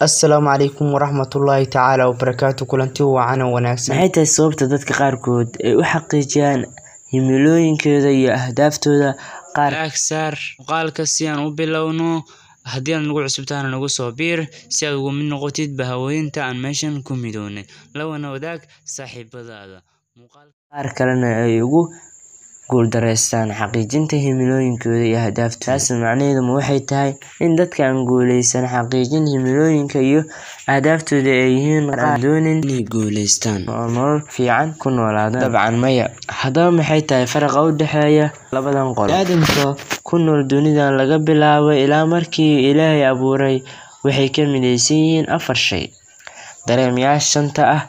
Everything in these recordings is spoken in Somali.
Assalaamu calaykum waraxmatullaahi tacaala wabarakaatu. Kulanti wacan oo wanaagsan. Maxay tahay sababta dadka qaarkood ay u xaqiijiyaan himilooyinkooda iyo ahdaaftooda qaar? Like saar muuqaalka si aan u bilowno. Haddii aad nagu cusub tahana nagu soo biir si aad uga mid noqotid bahawooyinta aan meeshan ku midownay. La wadaag saaxiibadaada. Qaar kalena ay ugu guuldareystaan xaqiijinta himilooyinkooda iyo ahdaaftooda. Taas macnaheedu waxay tahay in dadka aan guuleysan xaqiijin himilooyinka iyo ahdaaftooda ay yihiin qaar aan doonin inay guuleystaan oo nolol fiican ku noolaadaan. Dabcan maya. Haddaba maxay tahay faraqa u dhexeeya labadan qolo? Aadamka ku nool dunidan laga bilaabo ilaa markii Ilaahay abuuray waxay ka midaysan yihiin 4 shay. Dareemayaasha shanta ah: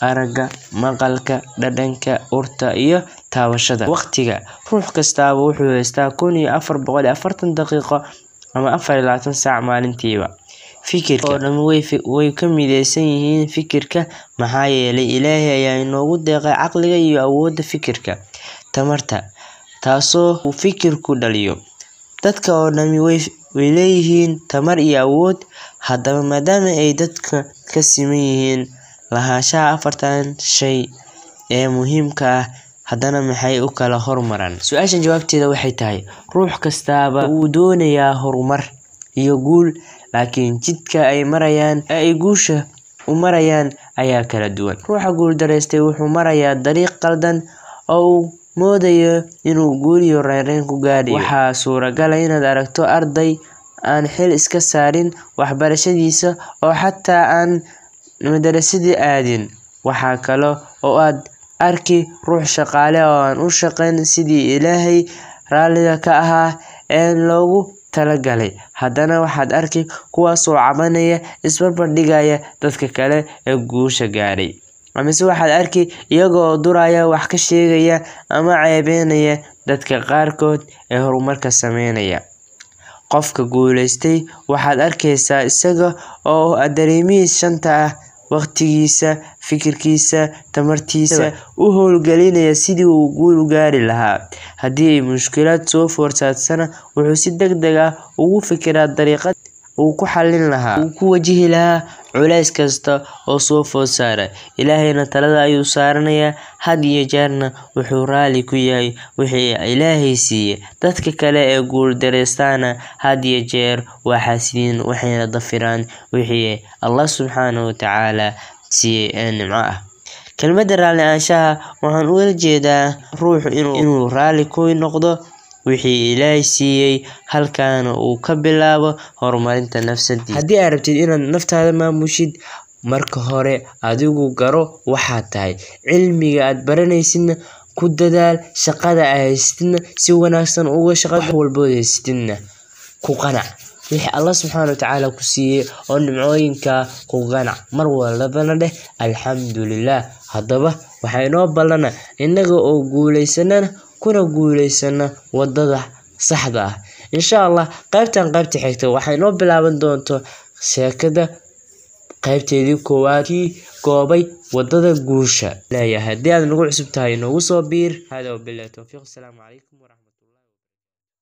aragga, maqalka, dhadhanka, urta iyo taabashada. Waqtiga ruux kastaaba wuxuu haystaa 1440 daqiiqo ama 24 saac maalintiiba. Fikirka oo dhan way ka midaysan yihiin fikirka, maxaa yeelay Ilaahay ayaa inoogu deeqay caqliga iyo awoodda fikirka. Tamarta, taasoo uu fikirku dhaliyo. Dadka oo dhan way leeyihiin tamar iyo awood. Haddaba maadaama ay dadka ka siman yihiin lahaanshaha 4tan shay ee muhiimka ah, haddana maxay u kala hormaraan? Su'aashan jawaabteeda waxay tahay ruux kastaaba wuu doonayaa horumar iyo guul, laakiin jidka ay guusha u marayaan ayaa kala duwan. Ruuxa guuldareystay wuxuu marayaa dariiq qaldan oo uu moodayo inuu guul iyo raynrayn ku gaadhayo. Waxaa suuragal ah inaad aragto arday aan xil iska saarin waxbarashadiisa oo xataa aan madrasadii aadin. Waxaa kale oo aad arki ruux shaqaale oo aan u shaqayn sidii Ilaahay raaliga ka ahaa ee loogu talagalay. Haddana waxaad arki kuwaas oo cabanaya, isbarbar dhigaya dadka kale ee guusha gaadhay. Amase waxaad arki iyaga oo duraya, wax ka sheegaya ama ceebeynaya dadka qaarkood ee horumarka sameynaya. Qofka guuleystay waxaad arkaysaa isaga oo dareemihiisa shanta ah, waqtigiisa, fikirkiisa, tamartiisa u howlgelinaya sidii uu guul u gaari lahaa. Haddii ay mushkilad soo food saarsana, wuxuu si degdeg ah ugu fikiraa dariiqad uu ku xallin lahaa, uu ku wajihi lahaa culays kasta oo soo food saara. Ilaahayna talada ayuu saaranayaa, had iyo jeerna wuxuu raali ku yahay wixii Ilaahay siiyay. Dadka kale ee guuldareystaana had iyo jeer waa xaasidiin, waxayna dafiraan wixii Allah subxaanahu wa tacaala siiyay ee nimco ah. Kelmadda raali ahaanshaha waxaan ula jeedaa ruuxu inuu raali ku noqdo wixii Ilaahay siiyay, halkaana uu ka bilaabo horumarinta nafsadiisa. Haddii aad rabtid inaad naftaada maamushid, marka hore adigu garo waxaad tahay. Cilmiga aad baranaysidna ku dadaal, shaqada aad haysatidna si wanaagsan uga shaqeey. Wax walbo haysatidna ku qanac. Wixii Allah subxaanahu wa tacaala ku siiyay oo nimcooyinka ku qanac. Mar walbana dheh alxamdulillaah. Haddaba waxaa inoo ballana innaga oo guuleysanana kuna guuleysana wadada saxda ah. Insha Allah qaybta xigta waxay inoo bilaaban doontaa sheekada qaybteedii koowaad kii goobay wadada guusha. Haddii aad nagu cusub tahay nagu soo biir. Hada wabillahi tawfiiq. Assalaamu calaykum waraxmatullaahi.